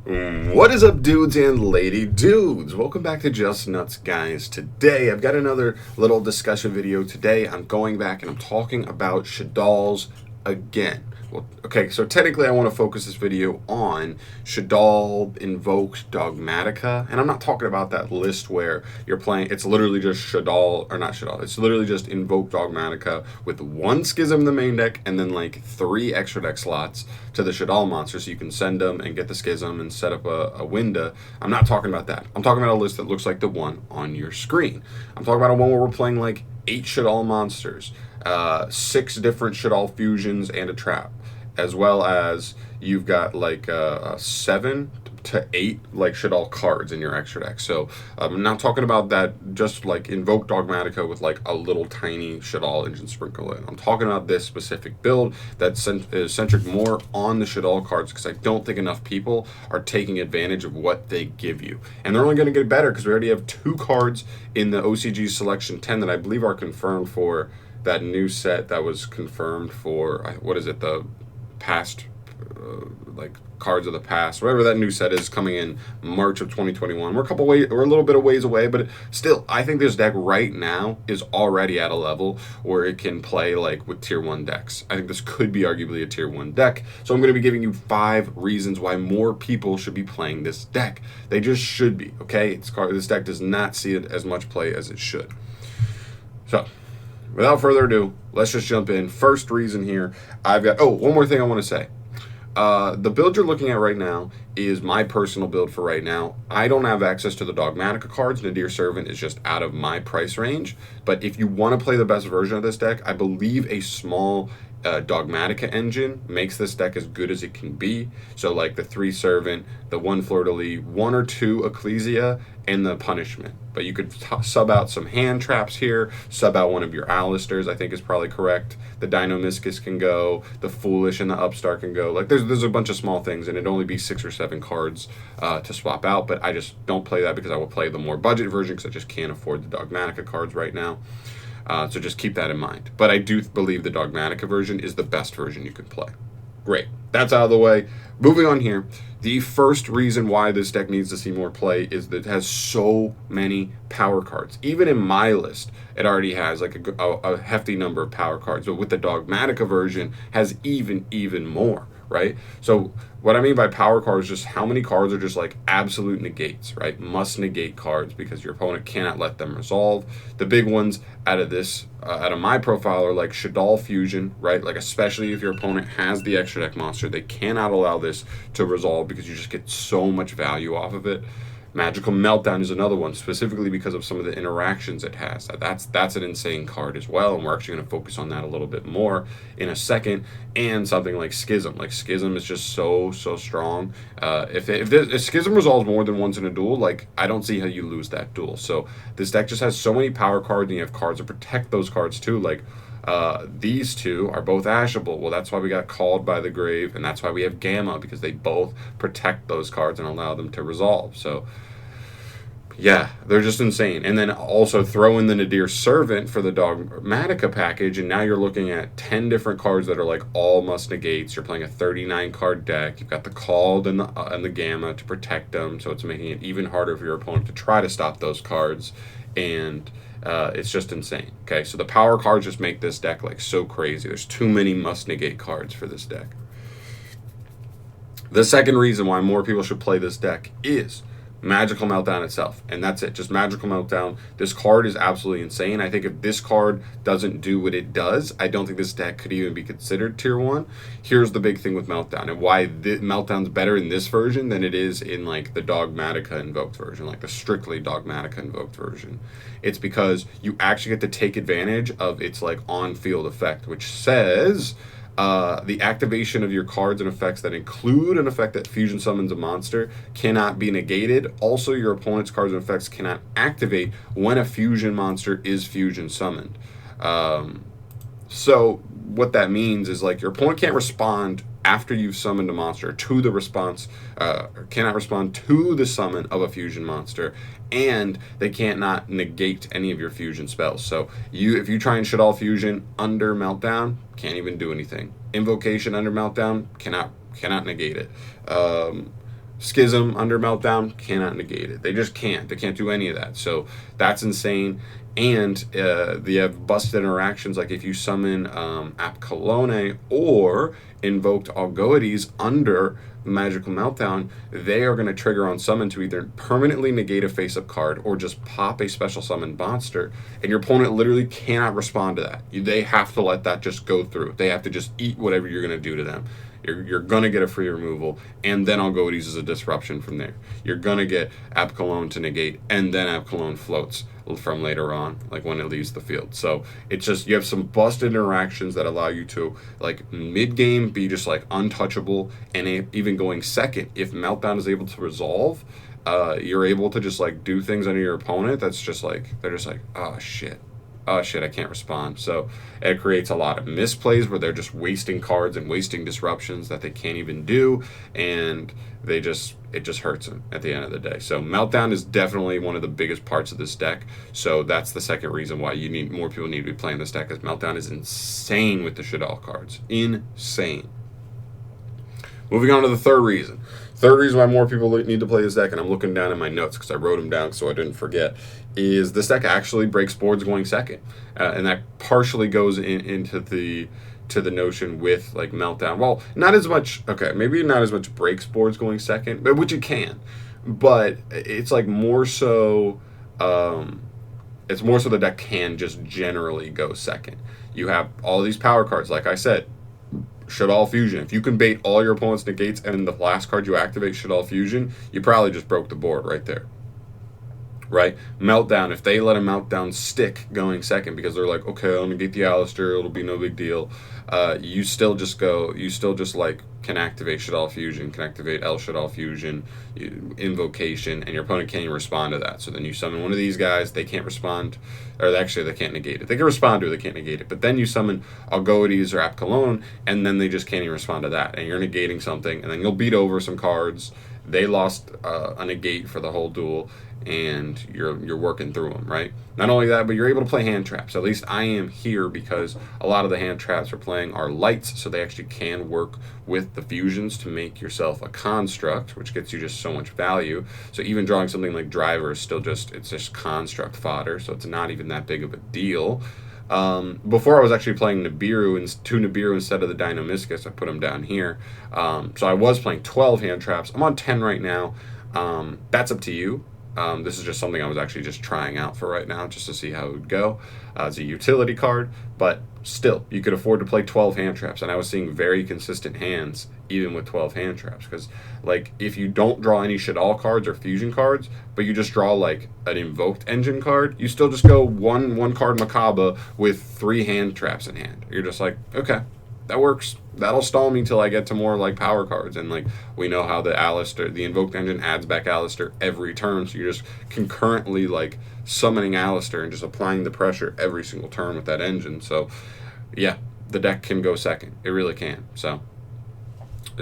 What is up, dudes and lady dudes? Welcome back to Just Nuts, guys. Today, I've got another little discussion video. Today, I'm going back and I'm talking about Shaddolls again. Well, okay, so technically I want to focus this video on Shaddolls invoked Dogmatica, and I'm not talking about that list where you're playing, it's literally just Shaddolls, or not Shaddolls, it's literally just invoked Dogmatica with one Schism in the main deck and then like 3 extra deck slots to the Shaddolls monster so you can send them and get the Schism and set up a window. I'm not talking about that. I'm talking about a list that looks like the one on your screen. I'm talking about a one where we're playing like 8 Shaddolls monsters, 6 different Shaddolls fusions and a trap, as well as you've got like 7 to 8 like Shaddolls cards in your extra deck. So I'm not talking about that just like invoke Dogmatica with like a little tiny Shaddolls engine sprinkle in. I'm talking about this specific build that is centric more on the Shaddolls cards, because I don't think enough people are taking advantage of what they give you. And they're only going to get better because we already have 2 cards in the OCG Selection 10 that I believe are confirmed for that new set that was confirmed for, what is it, the past, like cards of the past, whatever that new set is, coming in March of 2021. We're a little bit of ways away, but still, I think this deck right now is already at a level where it can play like with tier 1 decks. I think this could be arguably a tier 1 deck. So I'm going to be giving you 5 reasons why more people should be playing this deck. They just should be, okay? This deck does not see it as much play as it should. So without further ado, let's just jump in. First reason here, I've got, one more thing I want to say. The build you're looking at right now is my personal build for right now. I don't have access to the Dogmatica cards. Nadir Servant is just out of my price range. But if you want to play the best version of this deck, I believe a small Dogmatica engine makes this deck as good as it can be. So like the 3 Servant, the 1 Fleur-de-Lis, 1 or 2 Ecclesia, and the Punishment. But you could sub out some hand traps here, sub out one of your Alistairs, I think is probably correct. The Deinonychus can go, the Foolish and the Upstart can go. Like there's a bunch of small things, and it'd only be 6 or 7 cards to swap out, but I just don't play that because I will play the more budget version because I just can't afford the Dogmatica cards right now. So just keep that in mind. But I do believe the Dogmatica version is the best version you can play. Great. That's out of the way. Moving on here. The first reason why this deck needs to see more play is that it has so many power cards. Even in my list, it already has like a hefty number of power cards. But with the Dogmatica version, has even more, right? So what I mean by power cards is just how many cards are just like absolute negates, right? Must negate cards because your opponent cannot let them resolve. The big ones out of my profile are like Shaddolls Fusion, right? Like especially if your opponent has the extra deck monster, they cannot allow this to resolve because you just get so much value off of it. Magical Meltdown is another one, specifically because of some of the interactions it has. That's an insane card as well, and we're actually going to focus on that a little bit more in a second. And something like Schism. Like Schism is just so strong. If Schism resolves more than once in a duel, like I don't see how you lose that duel. So this deck just has so many power cards, and you have cards to protect those cards too. Like these 2 are both ashable. Well, that's why we got Called by the Grave, and that's why we have Gamma, because they both protect those cards and allow them to resolve. So yeah, they're just insane. And then also throw in the Nadir Servant for the Dogmatica package, and now you're looking at 10 different cards that are like all must negates. You're playing a 39 card deck. You've got the Called and the Gamma to protect them, so it's making it even harder for your opponent to try to stop those cards. And it's just insane. Okay, so the power cards just make this deck like so crazy. There's too many must negate cards for this deck. The second reason why more people should play this deck is Magical Meltdown itself, and that's it. Just Magical Meltdown. This card is absolutely insane. I think if this card doesn't do what it does, I don't think this deck could even be considered tier 1. Here's the big thing with Meltdown, and why Meltdown's better in this version than it is in like the Dogmatica invoked version, like the strictly Dogmatica invoked version. It's because you actually get to take advantage of its like on-field effect, which says the activation of your cards and effects that include an effect that fusion summons a monster cannot be negated. Also, your opponent's cards and effects cannot activate when a fusion monster is fusion summoned. So what that means is like your opponent can't respond after you've summoned a monster to the response, cannot respond to the summon of a fusion monster, and they can't not negate any of your fusion spells. So if you try and Shaddolls Fusion under Meltdown, can't even do anything. Invocation under Meltdown cannot negate it. Schism under Meltdown cannot negate it. They just can't. They can't do any of that. So that's insane. And they have busted interactions, like if you summon Apcolone or invoked Algoides under Magical Meltdown, they are going to trigger on summon to either permanently negate a face-up card or just pop a special summon monster, and your opponent literally cannot respond to that. They have to let that just go through. They have to just eat whatever you're going to do to them. You're going to get a free removal, and then Algoides is a disruption from there. You're going to get Apcolone to negate, and then Apcolone floats from later on, like when it leaves the field. So it's just, you have some busted interactions that allow you to, like, mid-game be just, like, untouchable, and even going second, if Meltdown is able to resolve, you're able to just, like, do things under your opponent that's just, like, they're just like, oh, shit, I can't respond. So it creates a lot of misplays where they're just wasting cards and wasting disruptions that they can't even do, and it just hurts them at the end of the day. So Meltdown is definitely one of the biggest parts of this deck. So that's the second reason why more people need to be playing this deck, because Meltdown is insane with the Shaddolls cards. Insane. Moving on to the third reason. Third reason why more people need to play this deck, and I'm looking down in my notes because I wrote them down so I didn't forget, is this deck actually breaks boards going second. And that partially goes into the notion with, like, Meltdown. Well, not as much, okay, maybe not as much breaks boards going second, but which it can. But it's, like, more so, it's more so the deck can just generally go second. You have all these power cards, like I said, Shaddolls Fusion. If you can bait all your opponent's negates and the last card you activate Shaddolls Fusion, you probably just broke the board right there. Right? Meltdown, if they let a Meltdown stick going second because they're like, okay, I'll negate the Alistair, it'll be no big deal. You still just like can activate Shaddolls Fusion, can activate El Shaddolls Fusion, Invocation, and your opponent can't even respond to that. So then you summon one of these guys, they can't respond, or actually they can't negate it. They can respond to it, they can't negate it. But then you summon Algoides or Apcolone, and then they just can't even respond to that. And you're negating something, and then you'll beat over some cards. They lost a negate for the whole duel, and you're working through them, right? Not only that, but you're able to play hand traps. At least I am here because a lot of the hand traps we're playing are lights, so they actually can work with the fusions to make yourself a construct, which gets you just so much value. So even drawing something like Driver is still just, it's just construct fodder, so it's not even that big of a deal. Before I was actually playing Nibiru, and 2 Nibiru instead of the Dynamiscus. I put them down here. So I was playing 12 hand traps. I'm on 10 right now. That's up to you. This is just something I was actually just trying out for right now, just to see how it would go. It's a utility card, but still, you could afford to play 12 hand traps, and I was seeing very consistent hands even with 12 hand traps, because, like, if you don't draw any Shaddolls cards or fusion cards, but you just draw, like, an invoked engine card, you still just go one card Macabre with 3 hand traps in hand. You're just like, okay, that works. That'll stall me till I get to more, like, power cards, and, like, we know how the Alistair, the invoked engine adds back Alistair every turn, so you're just concurrently, like, summoning Alistair and just applying the pressure every single turn with that engine. So yeah, the deck can go second. It really can. So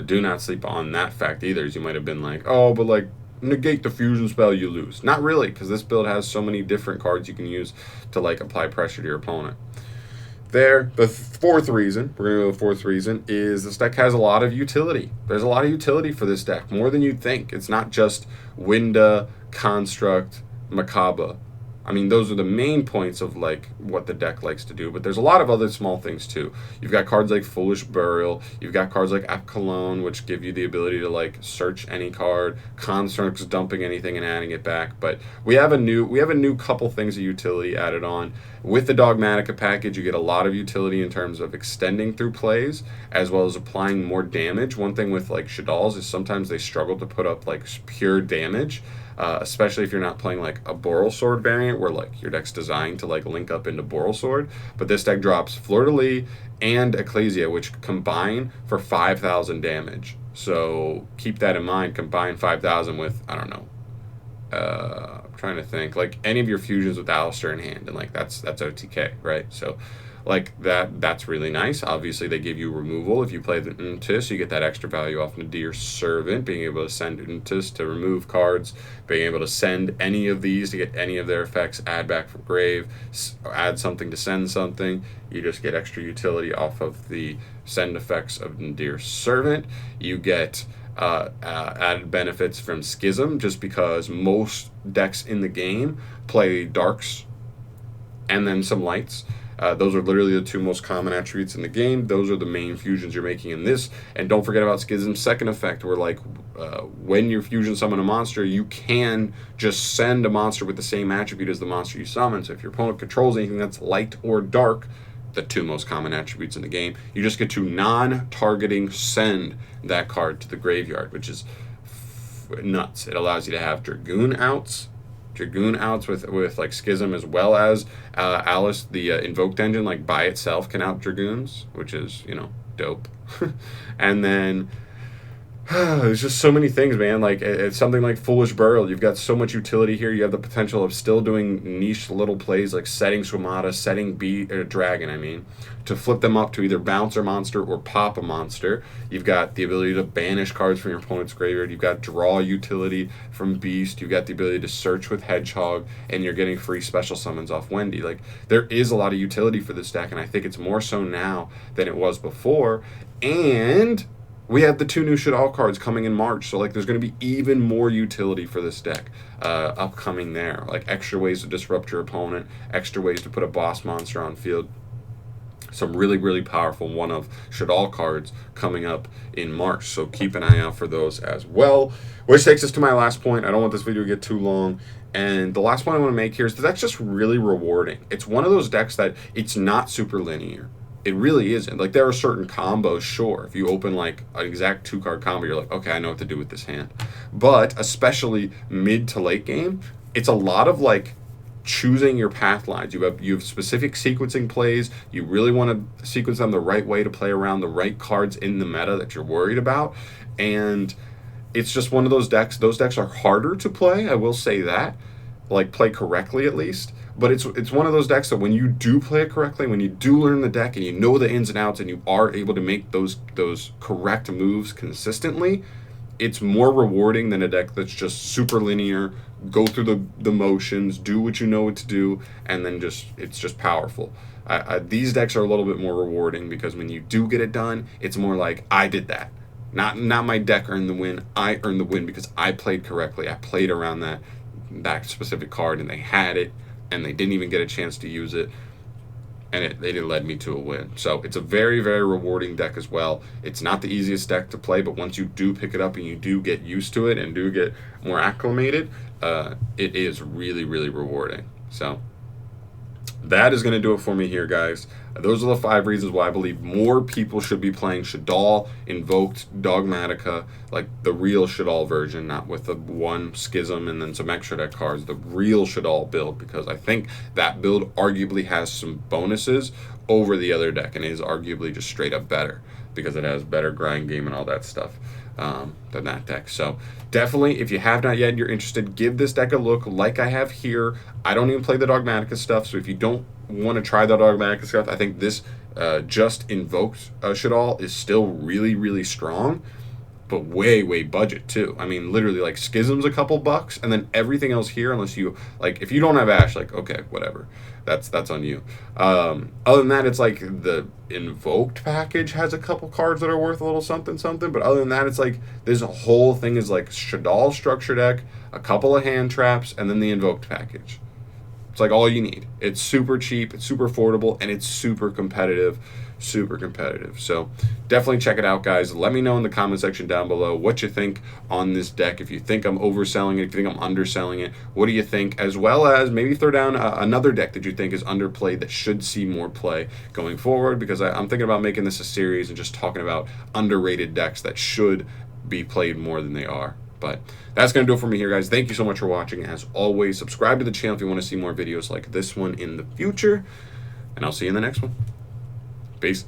do not sleep on that fact either, as you might have been like, oh, but, like, negate the fusion spell, you lose. Not really, because this build has so many different cards you can use to, like, apply pressure to your opponent. The fourth reason, we're going to go to the fourth reason, is this deck has a lot of utility. There's a lot of utility for this deck, more than you'd think. It's not just Winda, Construct, Macabre. I mean, those are the main points of, like, what the deck likes to do, but there's a lot of other small things too. You've got cards like Foolish Burial, you've got cards like Apcolone, which give you the ability to, like, search any card, Constructs dumping anything and adding it back. But we have a new couple things of utility added on. With the Dogmatica package, you get a lot of utility in terms of extending through plays, as well as applying more damage. One thing with, like, Shaddolls is sometimes they struggle to put up, like, pure damage. Especially if you're not playing, like, a Boral Sword variant where, like, your deck's designed to, like, link up into Boral Sword. But this deck drops Fleur-de-Lis and Ecclesia, which combine for 5,000 damage. So keep that in mind. Combine 5,000 with, I don't know, I'm trying to think, like, any of your fusions with Alistair in hand, and, like, that's OTK, right? So, like, that's really nice. Obviously, they give you removal. If you play the Untis, you get that extra value off Nadir Servant, being able to send Untis to remove cards, being able to send any of these to get any of their effects, add back from grave, add something to send something. You just get extra utility off of the send effects of Nadir Servant. You get added benefits from Schism, just because most decks in the game play darks and then some lights. Those are literally the two most common attributes in the game. Those are the main fusions you're making in this. And don't forget about Schism's second effect, where like when you fusion summon a monster, you can just send a monster with the same attribute as the monster you summon. So if your opponent controls anything that's light or dark, the two most common attributes in the game, you just get to non-targeting send that card to the graveyard, which is nuts. It allows you to have Dragoon outs with like Schism, as well as Alice, the invoked engine, like by itself can out Dragoons, which is, you know, dope. And then there's just so many things, man. Like it's something like Foolish Burial. You've got so much utility here. You have the potential of still doing niche little plays like setting Swamata, setting Dragon, I mean, to flip them up to either bounce a monster or pop a monster. You've got the ability to banish cards from your opponent's graveyard. You've got draw utility from Beast. You've got the ability to search with Hedgehog, and you're getting free special summons off Wendy. Like, there is a lot of utility for this deck, and I think it's more so now than it was before. And we have the 2 new Shaddolls cards coming in March, so like there's going to be even more utility for this deck upcoming there. Like extra ways to disrupt your opponent, extra ways to put a boss monster on field. Some really, really powerful one-of Shaddolls cards coming up in March, so keep an eye out for those as well. Which takes us to my last point. I don't want this video to get too long. And the last point I want to make here is the deck's just really rewarding. It's one of those decks that it's not super linear. It really isn't. Like, there are certain combos, sure. If you open, like, an exact 2-card combo, you're like, okay, I know what to do with this hand. But, especially mid to late game, it's a lot of, like, choosing your path lines. You have specific sequencing plays. You really want to sequence them the right way to play around the right cards in the meta that you're worried about. And it's just one of those decks. Those decks are harder to play, I will say that. Like, play correctly, at least. But it's one of those decks that when you do play it correctly, when you do learn the deck and you know the ins and outs and you are able to make those correct moves consistently, it's more rewarding than a deck that's just super linear, go through the motions, do what you know what to do, and then it's just powerful. These decks are a little bit more rewarding because when you do get it done, it's more like, I did that. Not my deck earned the win. I earned the win because I played correctly. I played around that specific card and they had it, and they didn't even get a chance to use it, and it led me to a win. So it's a very, very rewarding deck as well. It's not the easiest deck to play, but once you do pick it up and you do get used to it and do get more acclimated, it is really, really rewarding. So that is going to do it for me here, guys. Those are the 5 reasons why I believe more people should be playing Shaddolls, Invoked, Dogmatica, like the real Shaddolls version, not with the one Schism and then some extra deck cards, the real Shaddolls build, because I think that build arguably has some bonuses over the other deck and is arguably just straight up better because it has better grind game and all that stuff than that deck. So definitely, if you have not yet and you're interested, give this deck a look like I have here. I don't even play the Dogmatica stuff, so if you don't want to try the Dogmatica stuff, I think this just Invoked Shaddolls is still really, really strong, but way, way budget too. I mean, literally, like, Schism's a couple bucks, and then everything else here, unless you, like, if you don't have Ash, like, okay, whatever. That's on you. Other than that, it's like the Invoked package has a couple cards that are worth a little something, something, but other than that, it's like, this whole thing is like Shaddolls structure deck, a couple of hand traps, and then the Invoked package. It's like all you need. It's super cheap, it's super affordable, and it's super competitive. Super competitive. So definitely check it out, guys. Let me know in the comment section down below what you think on this deck. If you think I'm overselling it, if you think I'm underselling it, what do you think? As well as maybe throw down another deck that you think is underplayed that should see more play going forward, because I'm thinking about making this a series and just talking about underrated decks that should be played more than they are. But that's going to do it for me here, guys. Thank you so much for watching. As always, subscribe to the channel if you want to see more videos like this one in the future. And I'll see you in the next one. Peace.